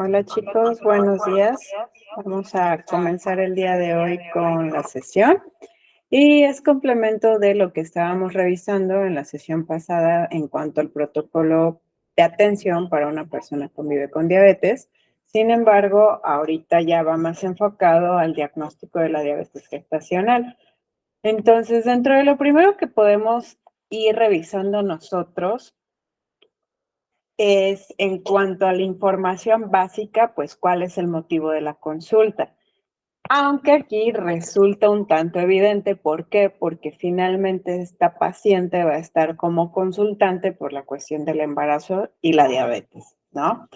Hola chicos, buenos días. Vamos a comenzar el día de hoy con la sesión y es complemento de lo que estábamos revisando en la sesión pasada en cuanto al protocolo de atención para una persona que convive con diabetes. Sin embargo, ahorita ya va más enfocado al diagnóstico de la diabetes gestacional. Entonces, dentro de lo primero que podemos ir revisando nosotros es en cuanto a la información básica, pues cuál es el motivo de la consulta. Aunque aquí resulta un tanto evidente, ¿por qué? Porque finalmente esta paciente va a estar como consultante por la cuestión del embarazo y la diabetes, ¿no?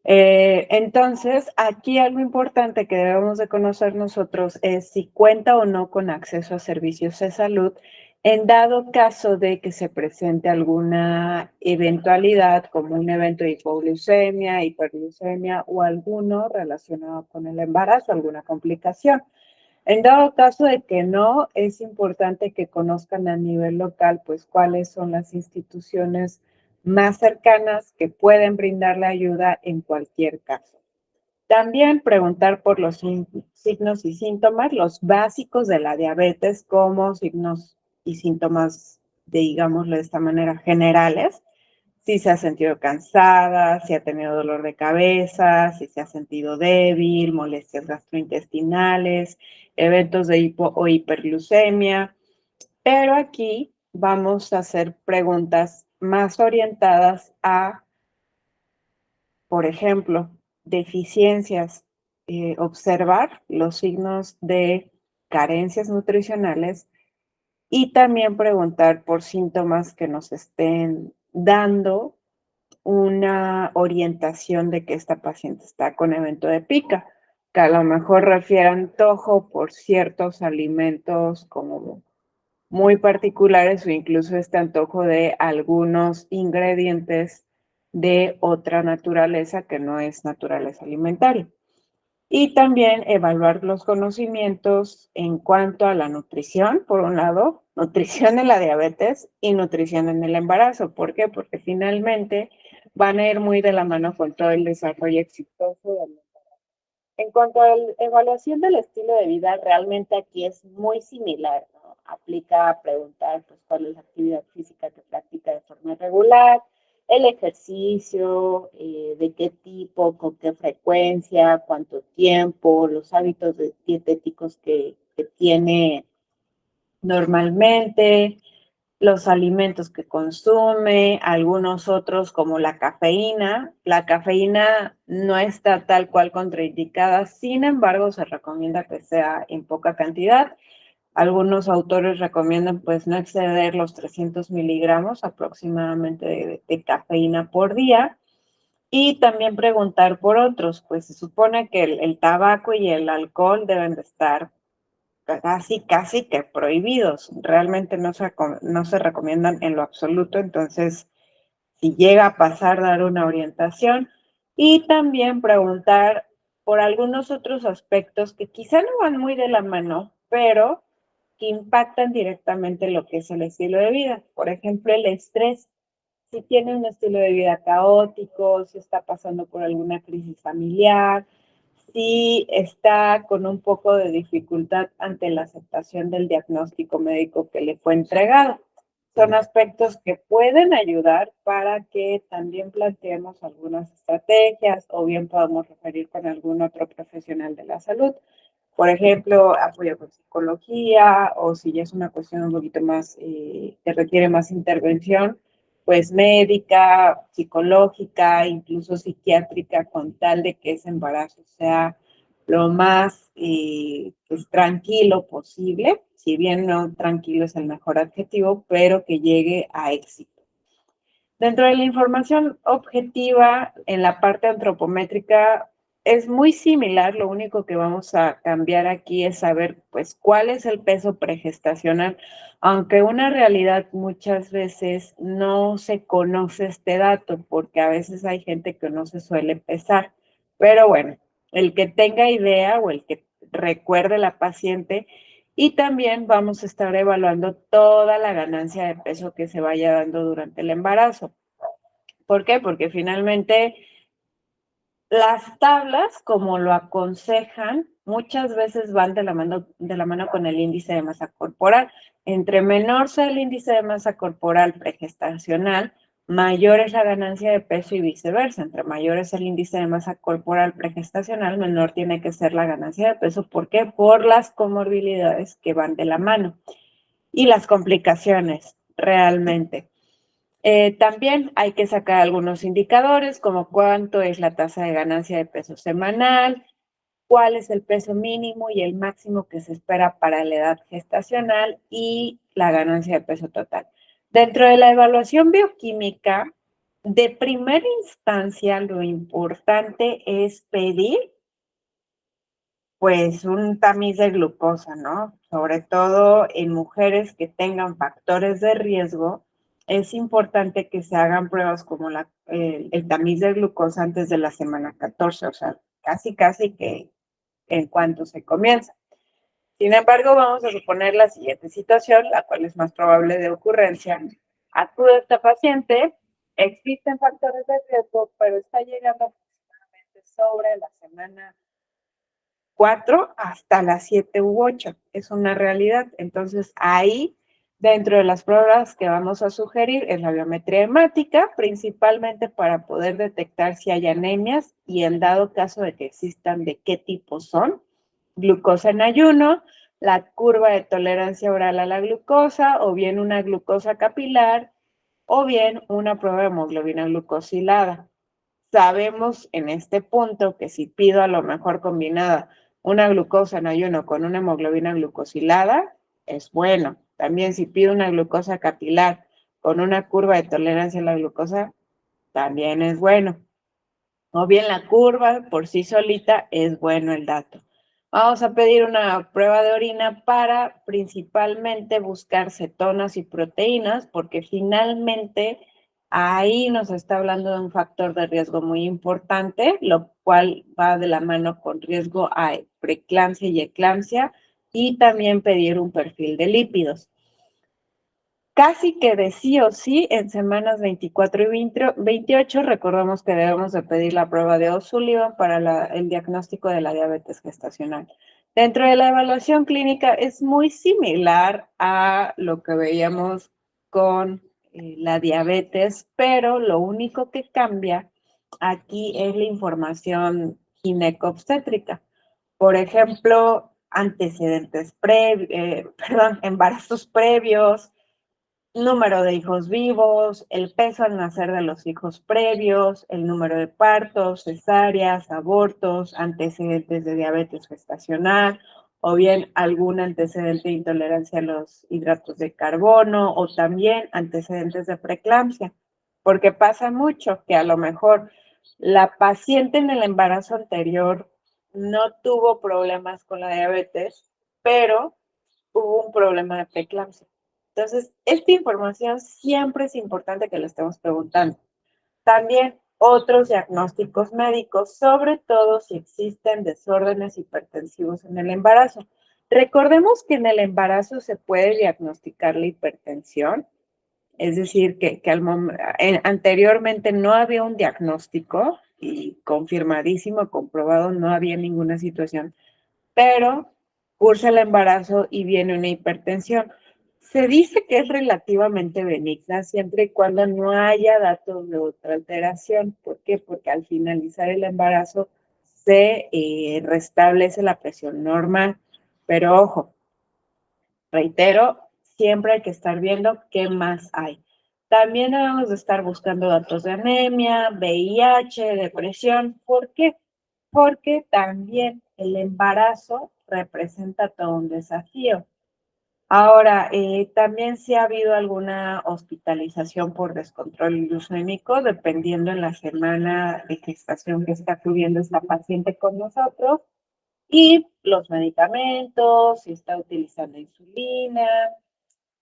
Entonces, aquí algo importante que debemos de conocer nosotros es si cuenta o no con acceso a servicios de salud en dado caso de que se presente alguna eventualidad como un evento de hipoglucemia, hiperglucemia o alguno relacionado con el embarazo, alguna complicación. En dado caso de que no, es importante que conozcan a nivel local, pues, cuáles son las instituciones más cercanas que pueden brindarle ayuda en cualquier caso. También preguntar por los signos y síntomas, los básicos de la diabetes, como signos y síntomas, digámoslo de esta manera, generales. Si se ha sentido cansada, si ha tenido dolor de cabeza, si se ha sentido débil, molestias gastrointestinales, eventos de hipo o hiperglucemia. Pero aquí vamos a hacer preguntas más orientadas a, por ejemplo, deficiencias, observar los signos de carencias nutricionales y también preguntar por síntomas que nos estén dando una orientación de que esta paciente está con evento de pica, que a lo mejor refiere antojo por ciertos alimentos como muy particulares o incluso este antojo de algunos ingredientes de otra naturaleza que no es naturaleza alimentaria. Y también evaluar los conocimientos en cuanto a la nutrición, por un lado, nutrición en la diabetes y nutrición en el embarazo. ¿Por qué? Porque finalmente van a ir muy de la mano con todo el desarrollo exitoso del embarazo. En cuanto a la evaluación del estilo de vida, realmente aquí es muy similar, ¿no? Aplica a preguntar pues, cuál es la actividad física que practica de forma regular, el ejercicio, de qué tipo, con qué frecuencia, cuánto tiempo, los hábitos dietéticos que tiene normalmente, los alimentos que consume, algunos otros como la cafeína. La cafeína no está tal cual contraindicada, sin embargo, se recomienda que sea en poca cantidad. Algunos autores recomiendan pues no exceder los 300 miligramos aproximadamente de cafeína por día. Y también preguntar por otros, pues se supone que el tabaco y el alcohol deben de estar casi que prohibidos. Realmente no se recomiendan en lo absoluto. Entonces, si llega a pasar, dar una orientación y también preguntar por algunos otros aspectos que quizá no van muy de la mano, pero que impactan directamente lo que es el estilo de vida. Por ejemplo, el estrés. Si tiene un estilo de vida caótico, si está pasando por alguna crisis familiar, si está con un poco de dificultad ante la aceptación del diagnóstico médico que le fue entregado. Son aspectos que pueden ayudar para que también planteemos algunas estrategias o bien podamos referir con algún otro profesional de la salud. Por ejemplo, apoyo con psicología o si ya es una cuestión un poquito más que requiere más intervención, pues médica, psicológica, incluso psiquiátrica, con tal de que ese embarazo sea lo más pues, tranquilo posible, si bien no tranquilo es el mejor adjetivo, pero que llegue a éxito. Dentro de la información objetiva, en la parte antropométrica, es muy similar, lo único que vamos a cambiar aquí es saber, pues, cuál es el peso pregestacional, aunque una realidad muchas veces no se conoce este dato, porque a veces hay gente que no se suele pesar, pero bueno, el que tenga idea o el que recuerde la paciente, y también vamos a estar evaluando toda la ganancia de peso que se vaya dando durante el embarazo. ¿Por qué? Porque finalmente Las tablas, como lo aconsejan, muchas veces van de la mano con el índice de masa corporal. Entre menor sea el índice de masa corporal pregestacional, mayor es la ganancia de peso y viceversa. Entre mayor es el índice de masa corporal pregestacional, menor tiene que ser la ganancia de peso. ¿Por qué? Por las comorbilidades que van de la mano y las complicaciones realmente. También hay que sacar algunos indicadores, como cuánto es la tasa de ganancia de peso semanal, cuál es el peso mínimo y el máximo que se espera para la edad gestacional y la ganancia de peso total. Dentro de la evaluación bioquímica, de primera instancia, lo importante es pedir pues un tamiz de glucosa, ¿no? Sobre todo en mujeres que tengan factores de riesgo, es importante que se hagan pruebas como el tamiz de glucosa antes de la semana 14, o sea, casi que en cuanto se comienza. Sin embargo, vamos a suponer la siguiente situación, la cual es más probable de ocurrencia. Acude esta paciente, existen factores de riesgo, pero está llegando aproximadamente sobre la semana 4 hasta las 7 u 8. Es una realidad. Entonces, ahí, dentro de las pruebas que vamos a sugerir, es la biometría hemática, principalmente para poder detectar si hay anemias y en dado caso de que existan, de qué tipo son. Glucosa en ayuno, la curva de tolerancia oral a la glucosa, o bien una glucosa capilar, o bien una prueba de hemoglobina glucosilada. Sabemos en este punto que si pido a lo mejor combinada una glucosa en ayuno con una hemoglobina glucosilada, es bueno. También si pido una glucosa capilar con una curva de tolerancia a la glucosa, también es bueno. O bien la curva por sí solita es bueno el dato. Vamos a pedir una prueba de orina para principalmente buscar cetonas y proteínas, porque finalmente ahí nos está hablando de un factor de riesgo muy importante, lo cual va de la mano con riesgo a preeclampsia y eclampsia, y también pedir un perfil de lípidos. Casi que de sí o sí en semanas 24 y 28, recordamos que debemos de pedir la prueba de O'Sullivan para el diagnóstico de la diabetes gestacional. Dentro de la evaluación clínica es muy similar a lo que veíamos con la diabetes, pero lo único que cambia aquí es la información gineco-obstétrica. Por ejemplo, antecedentes embarazos previos, número de hijos vivos, el peso al nacer de los hijos previos, el número de partos, cesáreas, abortos, antecedentes de diabetes gestacional, o bien algún antecedente de intolerancia a los hidratos de carbono, o también antecedentes de preeclampsia, porque pasa mucho que a lo mejor la paciente en el embarazo anterior no tuvo problemas con la diabetes, pero hubo un problema de preeclampsia. Entonces, esta información siempre es importante que le estemos preguntando. También otros diagnósticos médicos, sobre todo si existen desórdenes hipertensivos en el embarazo. Recordemos que en el embarazo se puede diagnosticar la hipertensión, es decir, que anteriormente no había un diagnóstico y confirmadísimo, comprobado, no había ninguna situación, pero cursa el embarazo y viene una hipertensión. Se dice que es relativamente benigna siempre y cuando no haya datos de otra alteración. ¿Por qué? Porque al finalizar el embarazo se restablece la presión normal. Pero ojo, reitero, siempre hay que estar viendo qué más hay. También debemos de estar buscando datos de anemia, VIH, depresión. ¿Por qué? Porque también el embarazo representa todo un desafío. Ahora, también si ha habido alguna hospitalización por descontrol glucémico, dependiendo en la semana de gestación que está cubriendo esta paciente con nosotros, y los medicamentos, si está utilizando insulina,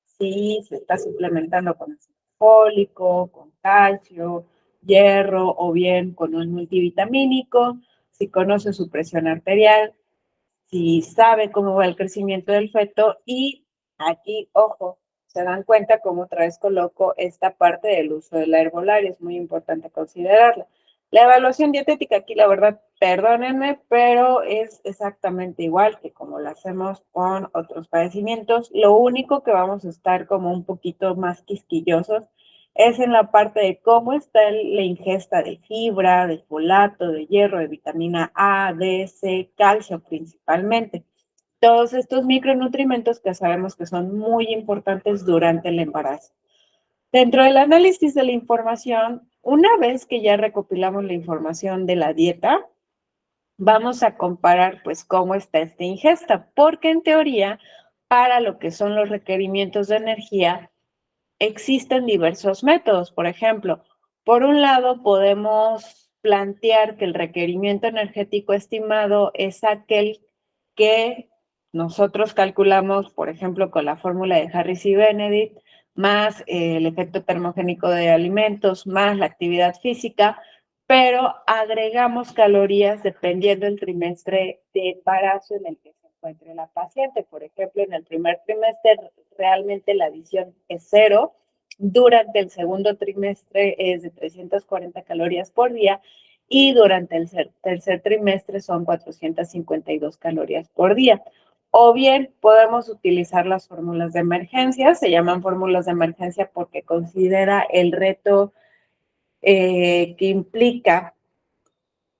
si se está suplementando con ácido fólico, con calcio, hierro o bien con un multivitamínico, si conoce su presión arterial, si sabe cómo va el crecimiento del feto y aquí, ojo, se dan cuenta cómo otra vez coloco esta parte del uso de la herbolaria, es muy importante considerarla. La evaluación dietética aquí, la verdad, perdónenme, pero es exactamente igual que como lo hacemos con otros padecimientos. Lo único que vamos a estar como un poquito más quisquillosos es en la parte de cómo está la ingesta de fibra, de folato, de hierro, de vitamina A, D, C, calcio principalmente. Todos estos micronutrientes que sabemos que son muy importantes durante el embarazo. Dentro del análisis de la información, una vez que ya recopilamos la información de la dieta, vamos a comparar pues cómo está esta ingesta, porque en teoría, para lo que son los requerimientos de energía, existen diversos métodos. Por ejemplo, por un lado podemos plantear que el requerimiento energético estimado es aquel que nosotros calculamos, por ejemplo, con la fórmula de Harris y Benedict, más el efecto termogénico de alimentos, más la actividad física, pero agregamos calorías dependiendo del trimestre de embarazo en el que se encuentre la paciente. Por ejemplo, en el primer trimestre realmente la adición es cero. Durante el segundo trimestre es de 340 calorías por día y durante el tercer trimestre son 452 calorías por día. O bien podemos utilizar las fórmulas de emergencia, se llaman fórmulas de emergencia porque considera el reto que implica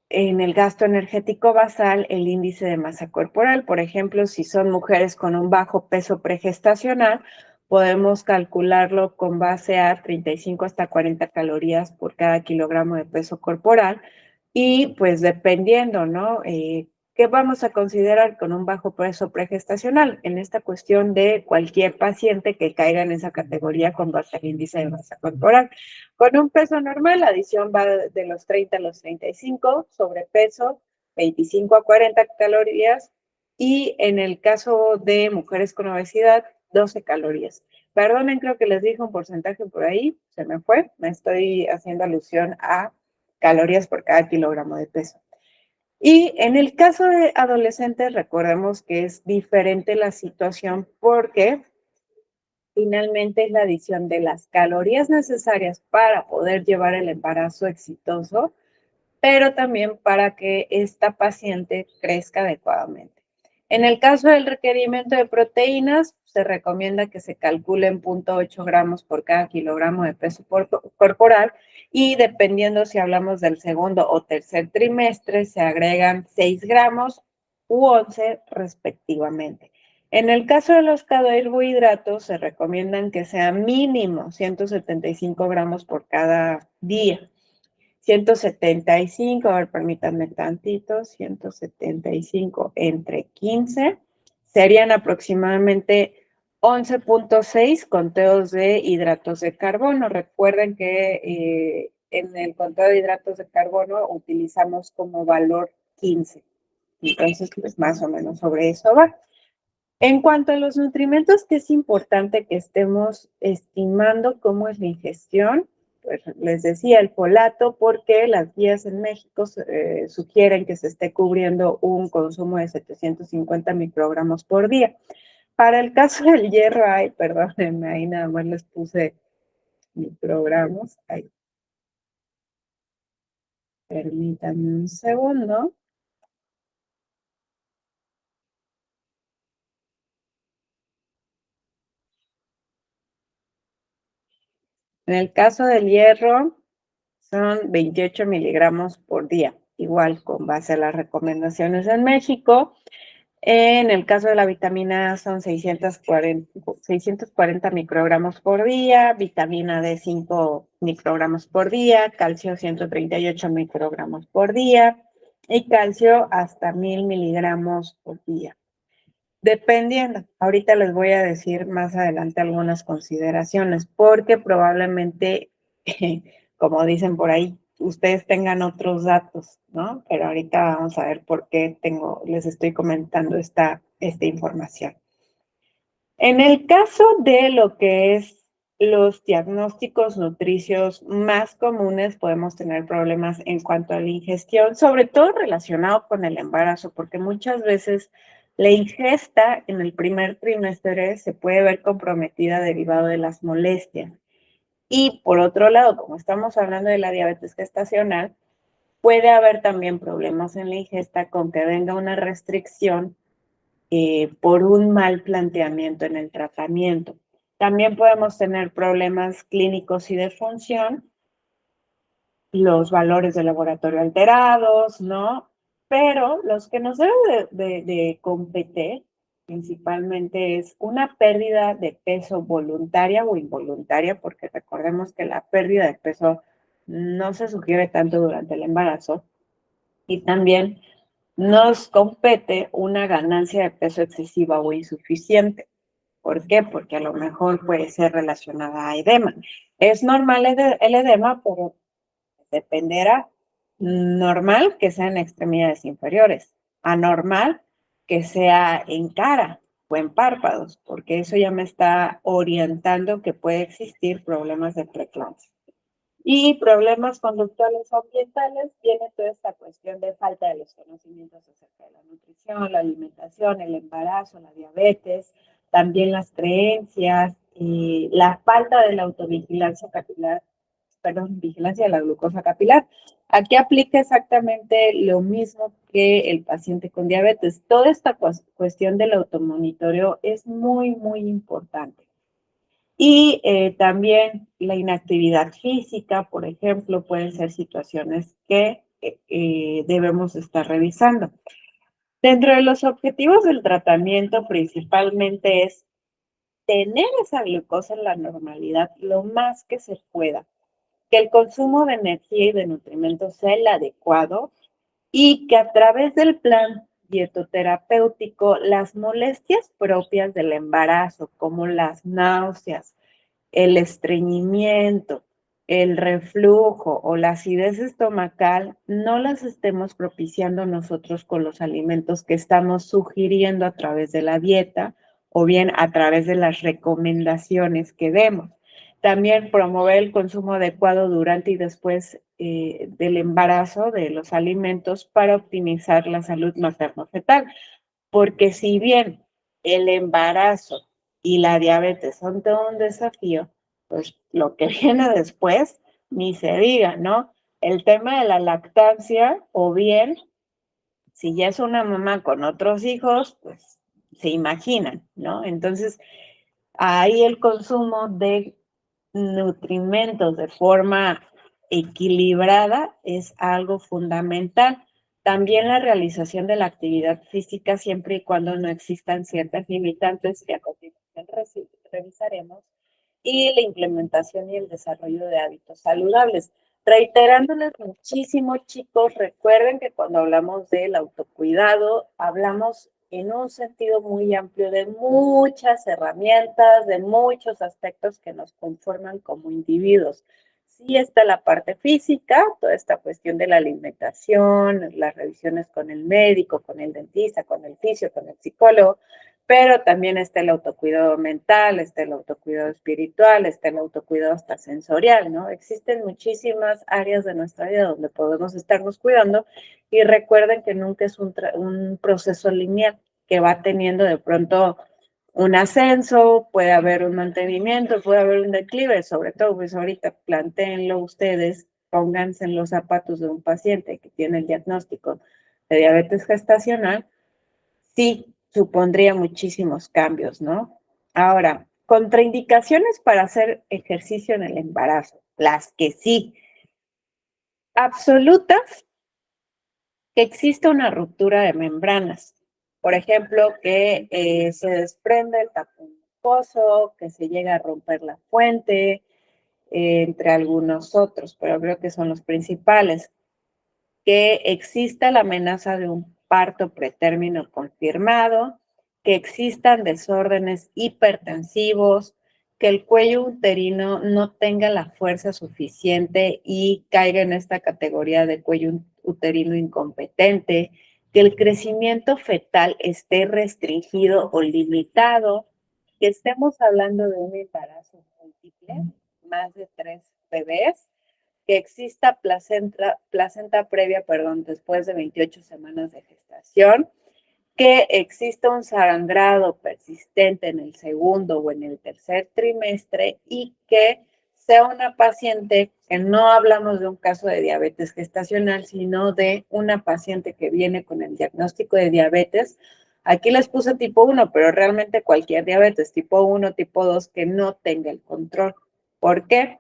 en el gasto energético basal el índice de masa corporal. Por ejemplo, si son mujeres con un bajo peso pregestacional, podemos calcularlo con base a 35 hasta 40 calorías por cada kilogramo de peso corporal y pues dependiendo, ¿no? ¿Qué vamos a considerar con un bajo peso pregestacional? En esta cuestión de cualquier paciente que caiga en esa categoría con base al índice de masa corporal. Con un peso normal, la adición va de los 30 a los 35, sobrepeso 25 a 40 calorías y en el caso de mujeres con obesidad, 12 calorías. Perdonen, creo que les dije un porcentaje por ahí, se me fue, me estoy haciendo alusión a calorías por cada kilogramo de peso. Y en el caso de adolescentes, recordemos que es diferente la situación porque finalmente es la adición de las calorías necesarias para poder llevar el embarazo exitoso, pero también para que esta paciente crezca adecuadamente. En el caso del requerimiento de proteínas, se recomienda que se calculen 0.8 gramos por cada kilogramo de peso corporal y dependiendo si hablamos del segundo o tercer trimestre, se agregan 6 gramos u 11 respectivamente. En el caso de los carbohidratos, se recomiendan que sean mínimo 175 gramos por cada día. 175, a ver, permítanme tantito, 175 entre 15, serían aproximadamente 11.6 conteos de hidratos de carbono. Recuerden que en el conteo de hidratos de carbono utilizamos como valor 15. Entonces, pues más o menos sobre eso va. En cuanto a los nutrimentos, que es importante que estemos estimando cómo es la ingestión, pues les decía el folato, porque las guías en México sugieren que se esté cubriendo un consumo de 750 microgramos por día. Para el caso del hierro, ay, perdónenme, ahí nada más les puse microgramos. Ay, permítanme un segundo. En el caso del hierro, son 28 miligramos por día, igual con base a las recomendaciones en México. En el caso de la vitamina A son 640 microgramos por día, vitamina D 5 microgramos por día, calcio 138 microgramos por día y calcio hasta 1000 miligramos por día. Dependiendo, ahorita les voy a decir más adelante algunas consideraciones, porque probablemente, como dicen por ahí, ustedes tengan otros datos, ¿no? Pero ahorita vamos a ver por qué les estoy comentando esta información. En el caso de lo que es los diagnósticos nutricios más comunes, podemos tener problemas en cuanto a la ingestión, sobre todo relacionado con el embarazo, porque muchas veces la ingesta en el primer trimestre se puede ver comprometida derivado de las molestias. Y por otro lado, como estamos hablando de la diabetes gestacional, Puede haber también problemas en la ingesta con que venga una restricción por un mal planteamiento en el tratamiento. También podemos tener problemas clínicos y de función, los valores de laboratorio alterados, ¿no? Pero los que nos deben de competir principalmente es una pérdida de peso voluntaria o involuntaria, porque recordemos que la pérdida de peso no se sugiere tanto durante el embarazo, y también nos compete una ganancia de peso excesiva o insuficiente. ¿Por qué? Porque a lo mejor puede ser relacionada a edema. Es normal el edema, pero dependerá. Normal que sea en extremidades inferiores, anormal que sea en cara o en párpados, porque eso ya me está orientando que puede existir problemas de preeclampsia. Y problemas conductuales o ambientales, tiene toda esta cuestión de falta de los conocimientos acerca de la nutrición, la alimentación, el embarazo, la diabetes, también las creencias, y la falta de la autovigilancia capilar, perdón, vigilancia de la glucosa capilar. Aquí aplica exactamente lo mismo que el paciente con diabetes. Toda esta cuestión del automonitoreo es muy, muy importante. Y también la inactividad física, por ejemplo, pueden ser situaciones que debemos estar revisando. Dentro de los objetivos del tratamiento principalmente es tener esa glucosa en la normalidad lo más que se pueda, que el consumo de energía y de nutrimentos sea el adecuado y que a través del plan dietoterapéutico las molestias propias del embarazo, como las náuseas, el estreñimiento, el reflujo o la acidez estomacal, no las estemos propiciando nosotros con los alimentos que estamos sugiriendo a través de la dieta o bien a través de las recomendaciones que demos. También promover el consumo adecuado durante y después del embarazo de los alimentos para optimizar la salud materno-fetal. Porque si bien el embarazo y la diabetes son todo un desafío, pues lo que viene después, ni se diga, ¿no? El tema de la lactancia, o bien, si ya es una mamá con otros hijos, pues se imaginan, ¿no? Entonces, ahí el consumo de nutrimentos de forma equilibrada es algo fundamental. También la realización de la actividad física siempre y cuando no existan ciertas limitantes que a continuación revisaremos, y la implementación y el desarrollo de hábitos saludables. Reiterándoles muchísimo, chicos, recuerden que cuando hablamos del autocuidado, hablamos en un sentido muy amplio de muchas herramientas, de muchos aspectos que nos conforman como individuos. Sí está la parte física, toda esta cuestión de la alimentación, las revisiones con el médico, con el dentista, con el fisio, con el psicólogo, pero también está el autocuidado mental, está el autocuidado espiritual, está el autocuidado hasta sensorial, ¿no? Existen muchísimas áreas de nuestra vida donde podemos estarnos cuidando, y recuerden que nunca es un proceso lineal, que va teniendo de pronto un ascenso, puede haber un mantenimiento, puede haber un declive, sobre todo pues ahorita plantéenlo ustedes, pónganse en los zapatos de un paciente que tiene el diagnóstico de diabetes gestacional, sí supondría muchísimos cambios, ¿no? Ahora, contraindicaciones para hacer ejercicio en el embarazo, las que sí, absolutas, que existe una ruptura de membranas. Por ejemplo, que se desprende el tapón mucoso, que se llega a romper la fuente, entre algunos otros, pero creo que son los principales. Que exista la amenaza de un parto pretérmino confirmado, que existan desórdenes hipertensivos, que el cuello uterino no tenga la fuerza suficiente y caiga en esta categoría de cuello uterino incompetente, que el crecimiento fetal esté restringido o limitado, que estemos hablando de un embarazo múltiple, más de 3 bebés, que exista placenta previa, perdón, después de 28 semanas de gestación, que exista un sangrado persistente en el segundo o en el tercer trimestre y que sea una paciente que no hablamos de un caso de diabetes gestacional, sino de una paciente que viene con el diagnóstico de diabetes. Aquí les puse tipo 1, pero realmente cualquier diabetes, tipo 1, tipo 2, que no tenga el control. ¿Por qué?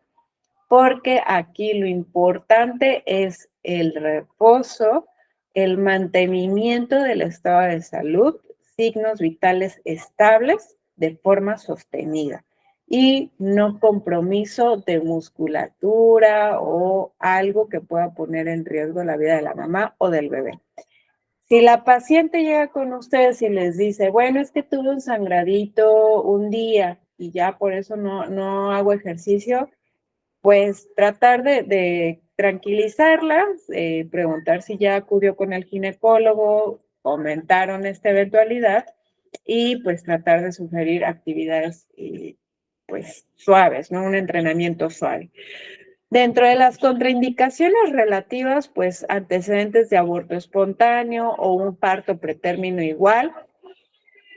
Porque aquí lo importante es el reposo, el mantenimiento del estado de salud, signos vitales estables de forma sostenida y no compromiso de musculatura o algo que pueda poner en riesgo la vida de la mamá o del bebé. Si la paciente llega con ustedes y les dice, bueno, es que tuve un sangradito un día y ya por eso no hago ejercicio, pues tratar de tranquilizarlas, preguntar si ya acudió con el ginecólogo, comentaron esta eventualidad y pues tratar de sugerir actividades pues suaves, ¿no? Un entrenamiento suave. Dentro de las contraindicaciones relativas, pues antecedentes de aborto espontáneo o un parto pretérmino igual,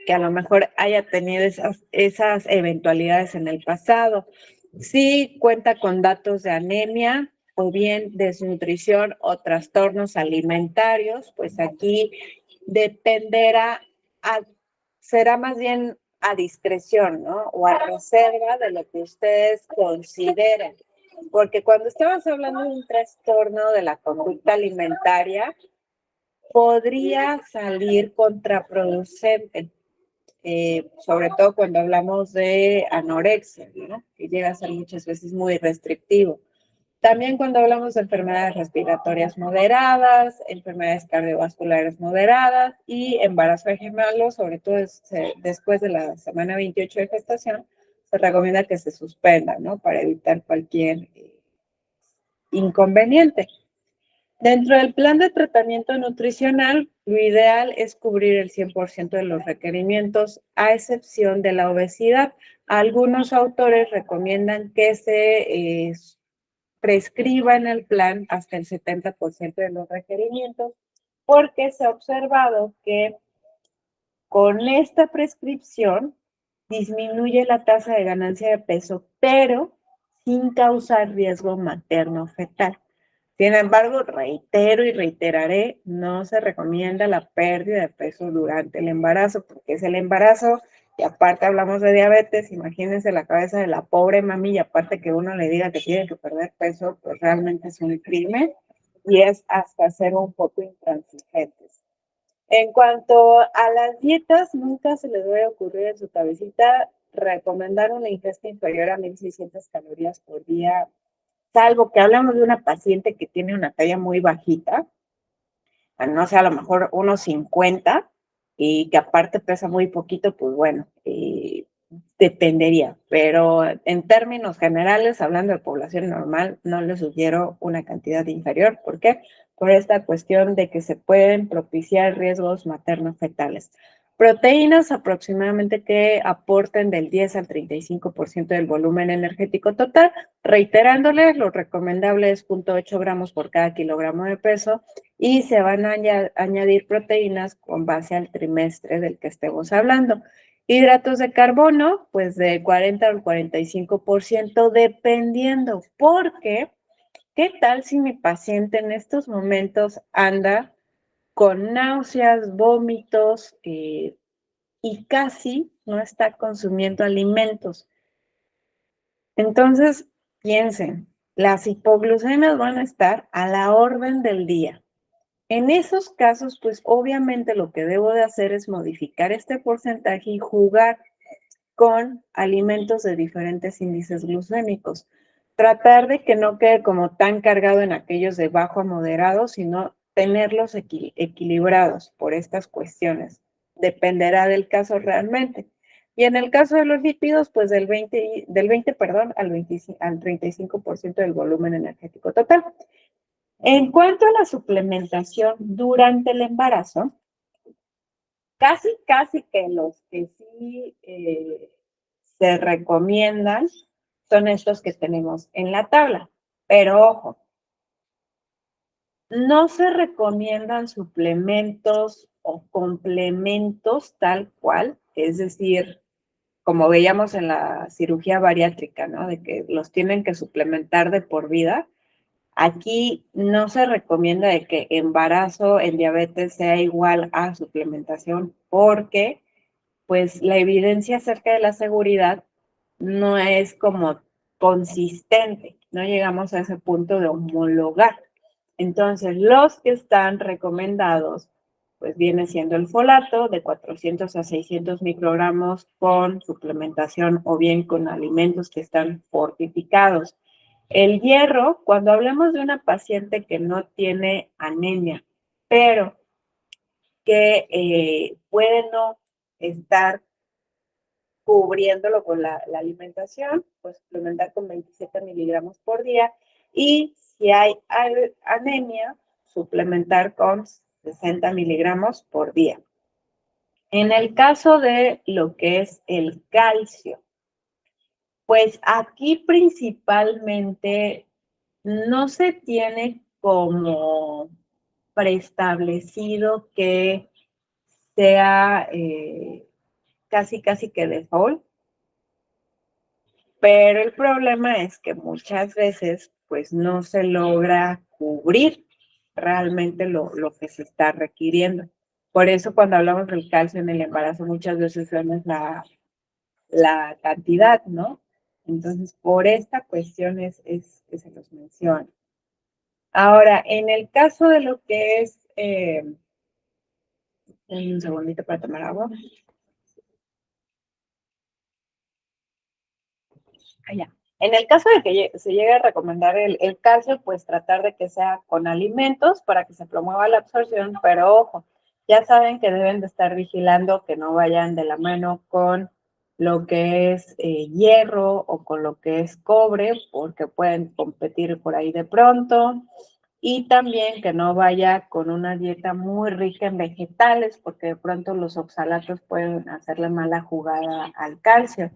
que a lo mejor haya tenido esas eventualidades en el pasado. Si cuenta con datos de anemia o bien desnutrición o trastornos alimentarios, pues aquí dependerá, será más bien a discreción, ¿no? O a reserva de lo que ustedes consideren. Porque cuando estamos hablando de un trastorno de la conducta alimentaria, podría salir contraproducente, sobre todo cuando hablamos de anorexia, ¿no? Que llega a ser muchas veces muy restrictivo. También cuando hablamos de enfermedades respiratorias moderadas, enfermedades cardiovasculares moderadas y embarazo gemelo, sobre todo después de la semana 28 de gestación, se recomienda que se suspenda, ¿no? Para evitar cualquier inconveniente. Dentro del plan de tratamiento nutricional, lo ideal es cubrir el 100% de los requerimientos, a excepción de la obesidad. Algunos autores recomiendan que se prescriba en el plan hasta el 70% de los requerimientos, porque se ha observado que con esta prescripción disminuye la tasa de ganancia de peso, pero sin causar riesgo materno-fetal. Sin embargo, reitero y reiteraré, no se recomienda la pérdida de peso durante el embarazo, porque es el embarazo y aparte hablamos de diabetes, imagínense la cabeza de la pobre mami y aparte que uno le diga que tiene que perder peso, pues realmente es un crimen y es hasta ser un poco intransigentes. En cuanto a las dietas, nunca se les debe ocurrir en su cabecita recomendar una ingesta inferior a 1,600 calorías por día, salvo que hablamos de una paciente que tiene una talla muy bajita, no sé, a lo mejor unos 50 y que aparte pesa muy poquito, pues bueno, dependería. Pero en términos generales, hablando de población normal, no les sugiero una cantidad inferior. ¿Por qué? Por esta cuestión de que se pueden propiciar riesgos materno-fetales. Proteínas aproximadamente que aporten del 10 al 35% del volumen energético total. Reiterándoles, lo recomendable es 0,8 gramos por cada kilogramo de peso y se van a añadir proteínas con base al trimestre del que estemos hablando. Hidratos de carbono, pues de 40 al 45%, dependiendo, porque ¿qué tal si mi paciente en estos momentos anda con náuseas, vómitos y casi no está consumiendo alimentos? Entonces, piensen, las hipoglucemias van a estar a la orden del día. En esos casos, pues obviamente lo que debo de hacer es modificar este porcentaje y jugar con alimentos de diferentes índices glucémicos. Tratar de que no quede como tan cargado en aquellos de bajo a moderado, sino tenerlos equilibrados por estas cuestiones. Dependerá del caso realmente. Y en el caso de los lípidos, pues del 20 perdón, al 35% del volumen energético total. En cuanto a la suplementación durante el embarazo, casi que los que sí se recomiendan son estos que tenemos en la tabla. Pero ojo, no se recomiendan suplementos o complementos tal cual, es decir, como veíamos en la cirugía bariátrica, ¿no? De que los tienen que suplementar de por vida. Aquí no se recomienda de que embarazo en diabetes sea igual a suplementación porque pues la evidencia acerca de la seguridad no es como consistente, no llegamos a ese punto de homologar. Entonces, los que están recomendados, pues viene siendo el folato de 400 a 600 microgramos con suplementación o bien con alimentos que están fortificados. El hierro, cuando hablemos de una paciente que no tiene anemia, pero que puede no estar cubriéndolo con la alimentación, pues suplementar con 27 miligramos por día. Y si hay anemia, suplementar con 60 miligramos por día. En el caso de lo que es el calcio, pues aquí principalmente no se tiene como preestablecido que sea casi que default, pero el problema es que muchas veces pues no se logra cubrir realmente lo que se está requiriendo. Por eso cuando hablamos del calcio en el embarazo muchas veces vemos la cantidad, ¿no? Entonces, por esta cuestión es que se los menciona. Ahora, en el caso de lo que es, un segundito para tomar agua. Allá. En el caso de que se llegue a recomendar el calcio, pues tratar de que sea con alimentos para que se promueva la absorción, pero ojo, ya saben que deben de estar vigilando que no vayan de la mano con lo que es hierro o con lo que es cobre, porque pueden competir por ahí de pronto. Y también que no vaya con una dieta muy rica en vegetales, porque de pronto los oxalatos pueden hacerle mala jugada al calcio.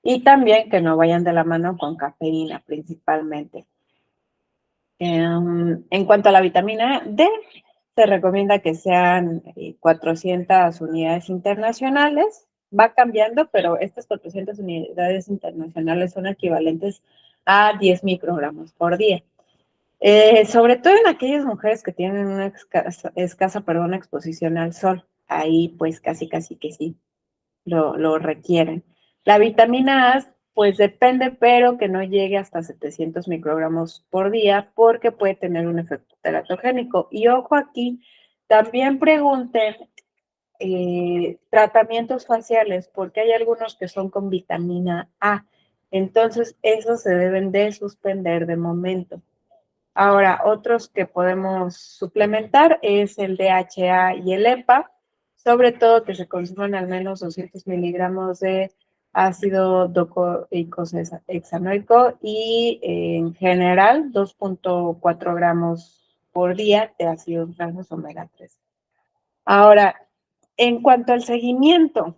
Y también que no vayan de la mano con cafeína principalmente. En cuanto a la vitamina D, se recomienda que sean 400 unidades internacionales. Va cambiando, pero estas 400 unidades internacionales son equivalentes a 10 microgramos por día. Sobre todo en aquellas mujeres que tienen una escasa exposición al sol. Ahí pues casi que sí lo requieren. La vitamina A, pues depende, pero que no llegue hasta 700 microgramos por día porque puede tener un efecto teratogénico. Y ojo aquí, también pregunten tratamientos faciales porque hay algunos que son con vitamina A. Entonces, esos se deben de suspender de momento. Ahora, otros que podemos suplementar es el DHA y el EPA, sobre todo que se consuman al menos 200 miligramos de ácido docosahexaenoico y en general 2.4 gramos por día de ácidos grasos omega 3. Ahora, en cuanto al seguimiento,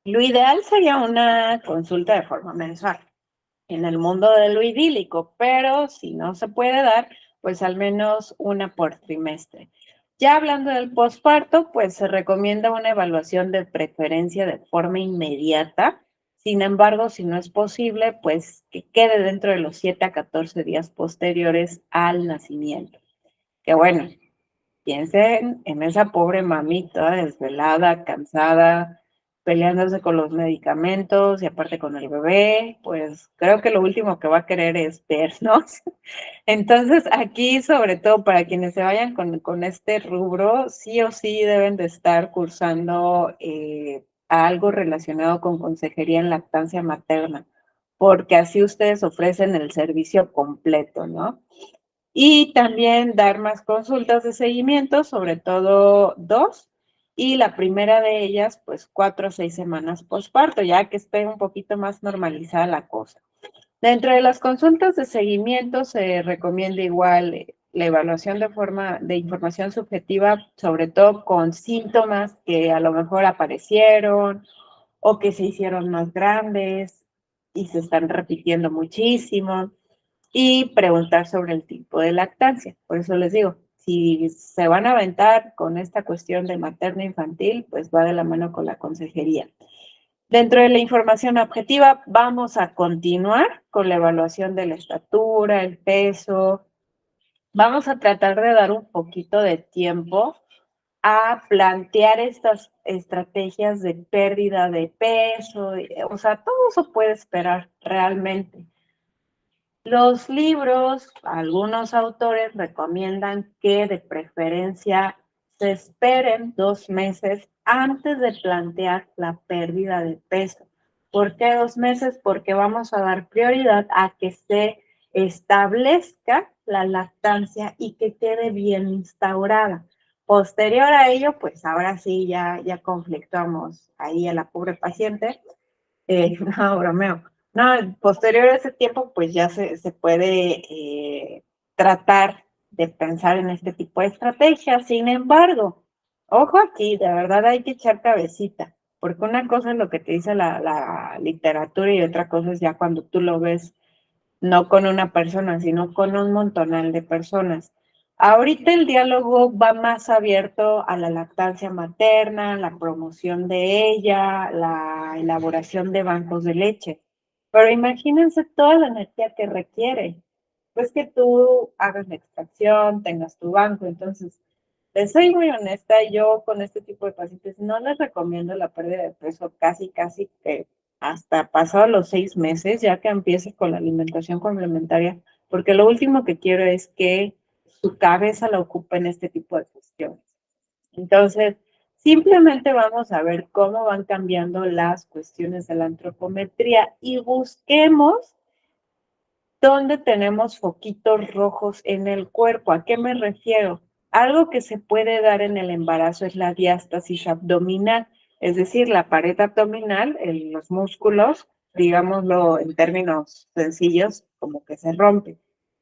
lo ideal sería una consulta de forma mensual en el mundo de lo idílico, pero si no se puede dar, pues al menos una por trimestre. Ya hablando del posparto, pues se recomienda una evaluación de preferencia de forma inmediata. Sin embargo, si no es posible, pues que quede dentro de los 7 a 14 días posteriores al nacimiento. Que bueno, piensen en esa pobre mamita desvelada, cansada, peleándose con los medicamentos y aparte con el bebé, pues creo que lo último que va a querer es vernos. Entonces, aquí, sobre todo para quienes se vayan con este rubro, sí o sí deben de estar cursando algo relacionado con consejería en lactancia materna, porque así ustedes ofrecen el servicio completo, ¿no? Y también dar más consultas de seguimiento, sobre todo 2, y la primera de ellas, pues 4 o 6 semanas postparto, ya que esté un poquito más normalizada la cosa. Dentro de las consultas de seguimiento se recomienda igual la evaluación de forma de información subjetiva, sobre todo con síntomas que a lo mejor aparecieron o que se hicieron más grandes y se están repitiendo muchísimo y preguntar sobre el tipo de lactancia. Por eso les digo, si se van a aventar con esta cuestión de materno infantil, pues va de la mano con la consejería. Dentro de la información objetiva, vamos a continuar con la evaluación de la estatura, el peso. Vamos a tratar de dar un poquito de tiempo a plantear estas estrategias de pérdida de peso, o sea, todo eso puede esperar realmente. Los libros, algunos autores recomiendan que de preferencia se esperen 2 meses antes de plantear la pérdida de peso. ¿Por qué 2 meses? Porque vamos a dar prioridad a que se establezca la lactancia y que quede bien instaurada. Posterior a ello, pues ahora sí ya conflictuamos ahí a la pobre paciente. No, bromeo. No, posterior a ese tiempo, pues ya se puede tratar de pensar en este tipo de estrategias. Sin embargo, ojo aquí, de verdad hay que echar cabecita, porque una cosa es lo que te dice la literatura y otra cosa es ya cuando tú lo ves no con una persona, sino con un montonal de personas. Ahorita el diálogo va más abierto a la lactancia materna, la promoción de ella, la elaboración de bancos de leche. Pero imagínense toda la energía que requiere. Pues que tú hagas la extracción, tengas tu banco. Entonces, les soy muy honesta, yo con este tipo de pacientes no les recomiendo la pérdida de peso casi que hasta pasados los 6 meses, ya que empiece con la alimentación complementaria, porque lo último que quiero es que su cabeza la ocupe en este tipo de cuestiones. Entonces, simplemente vamos a ver cómo van cambiando las cuestiones de la antropometría y busquemos dónde tenemos foquitos rojos en el cuerpo. ¿A qué me refiero? Algo que se puede dar en el embarazo es la diástasis abdominal, es decir, la pared abdominal, los músculos, digámoslo en términos sencillos, como que se rompe.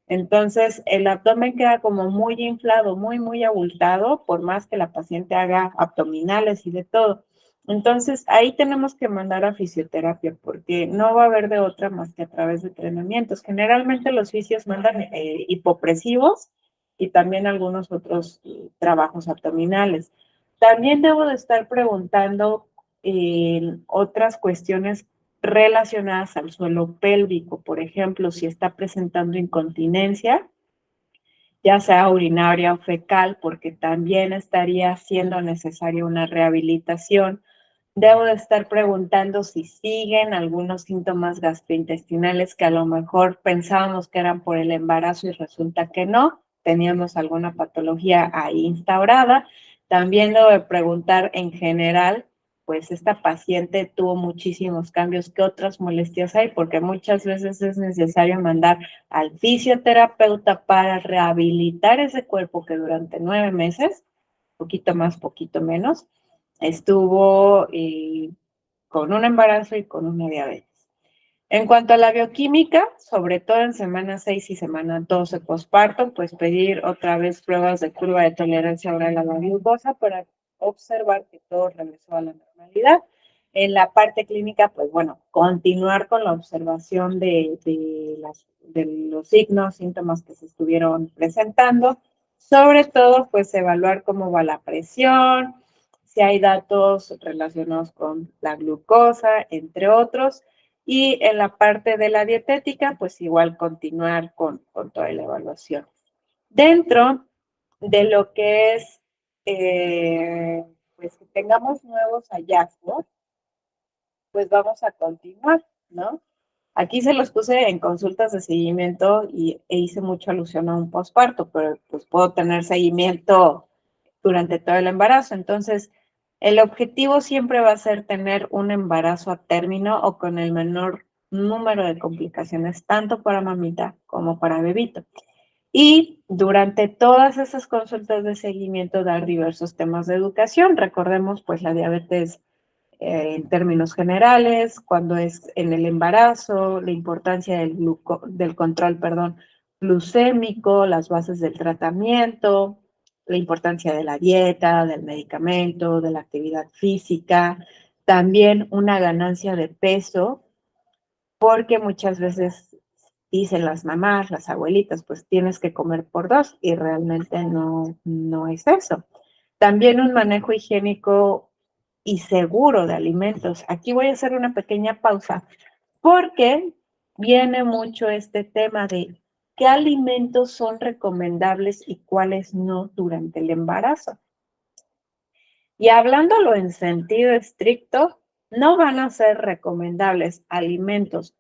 Entonces, el abdomen queda como muy inflado, muy abultado, por más que la paciente haga abdominales y de todo. Entonces, ahí tenemos que mandar a fisioterapia porque no va a haber de otra más que a través de entrenamientos. Generalmente los fisios mandan hipopresivos y también algunos otros trabajos abdominales. También debo de estar preguntando otras cuestiones relacionadas al suelo pélvico, por ejemplo, si está presentando incontinencia, ya sea urinaria o fecal, porque también estaría siendo necesaria una rehabilitación. Debo de estar preguntando si siguen algunos síntomas gastrointestinales que a lo mejor pensábamos que eran por el embarazo y resulta que no, teníamos alguna patología ahí instaurada. También debo de preguntar en general, pues esta paciente tuvo muchísimos cambios, ¿qué otras molestias hay? Porque muchas veces es necesario mandar al fisioterapeuta para rehabilitar ese cuerpo que durante 9 meses, poquito más, poquito menos, estuvo con un embarazo y con una diabetes. En cuanto a la bioquímica, sobre todo en semana 6 y semana 12 posparto, pues pedir otra vez pruebas de curva de tolerancia oral a la glucosa para observar que todo regresó a la normalidad. En la parte clínica, pues bueno, continuar con la observación de los signos, síntomas que se estuvieron presentando. Sobre todo, pues evaluar cómo va la presión, si hay datos relacionados con la glucosa, entre otros. Y en la parte de la dietética, pues igual continuar con toda la evaluación. Dentro de lo que es, pues que tengamos nuevos hallazgos, pues vamos a continuar, ¿no? Aquí se los puse en consultas de seguimiento e hice mucha alusión a un posparto, pero pues puedo tener seguimiento durante todo el embarazo. Entonces, el objetivo siempre va a ser tener un embarazo a término o con el menor número de complicaciones, tanto para mamita como para bebito. Y durante todas esas consultas de seguimiento dar diversos temas de educación. Recordemos pues la diabetes en términos generales, cuando es en el embarazo, la importancia del control, perdón, glucémico, las bases del tratamiento, la importancia de la dieta, del medicamento, de la actividad física, también una ganancia de peso, porque muchas veces dicen las mamás, las abuelitas, pues tienes que comer por dos y realmente no es eso. También un manejo higiénico y seguro de alimentos. Aquí voy a hacer una pequeña pausa porque viene mucho este tema de qué alimentos son recomendables y cuáles no durante el embarazo. Y hablándolo en sentido estricto, no van a ser recomendables alimentos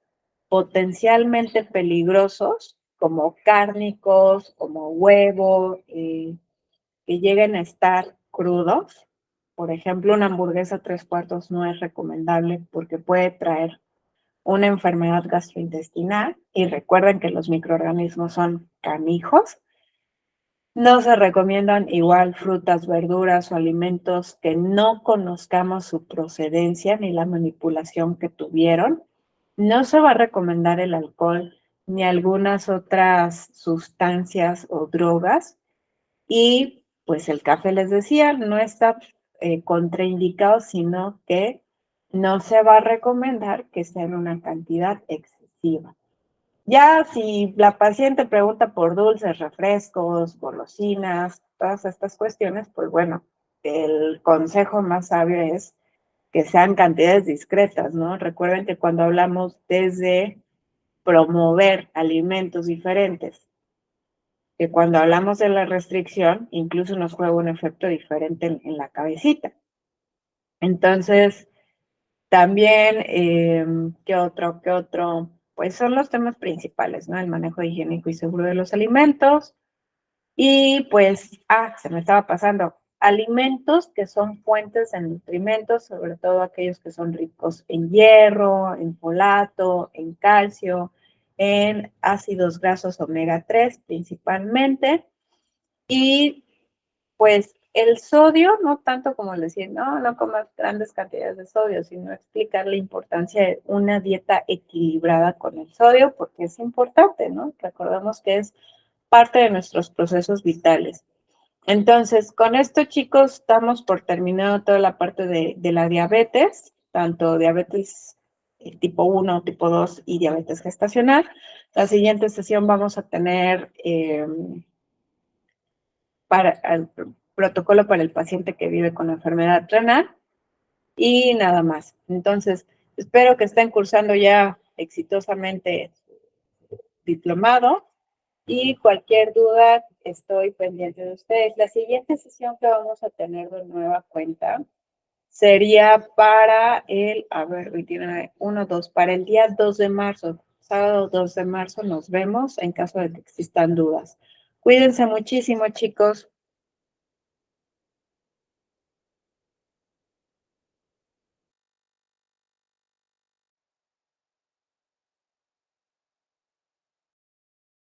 potencialmente peligrosos como cárnicos, como huevo, que lleguen a estar crudos. Por ejemplo, una hamburguesa 3/4 no es recomendable porque puede traer una enfermedad gastrointestinal y recuerden que los microorganismos son canijos. No se recomiendan igual frutas, verduras o alimentos que no conozcamos su procedencia ni la manipulación que tuvieron. No se va a recomendar el alcohol ni algunas otras sustancias o drogas. Y pues el café, les decía, no está contraindicado, sino que no se va a recomendar que sea en una cantidad excesiva. Ya si la paciente pregunta por dulces, refrescos, golosinas, todas estas cuestiones, pues bueno, el consejo más sabio es que sean cantidades discretas, ¿no? Recuerden que cuando hablamos desde promover alimentos diferentes, que cuando hablamos de la restricción, incluso nos juega un efecto diferente en la cabecita. Entonces, también, ¿qué otro? ¿Qué otro? Pues son los temas principales, ¿no? El manejo higiénico y seguro de los alimentos. Y pues, se me estaba pasando. Alimentos que son fuentes de nutrimentos, sobre todo aquellos que son ricos en hierro, en folato, en calcio, en ácidos grasos omega 3 principalmente. Y pues el sodio, no tanto como decir, no, no comas grandes cantidades de sodio, sino explicar la importancia de una dieta equilibrada con el sodio, porque es importante, ¿no? Recordemos que es parte de nuestros procesos vitales. Entonces, con esto, chicos, estamos por terminado toda la parte de la diabetes, tanto diabetes tipo 1, tipo 2 y diabetes gestacional. La siguiente sesión vamos a tener para el protocolo para el paciente que vive con enfermedad renal y nada más. Entonces, espero que estén cursando ya exitosamente diplomado y cualquier duda estoy pendiente de ustedes. La siguiente sesión que vamos a tener de nueva cuenta sería para el, 29, 1, 2, para el día 2 de marzo, sábado 2 de marzo nos vemos en caso de que existan dudas. Cuídense muchísimo, chicos.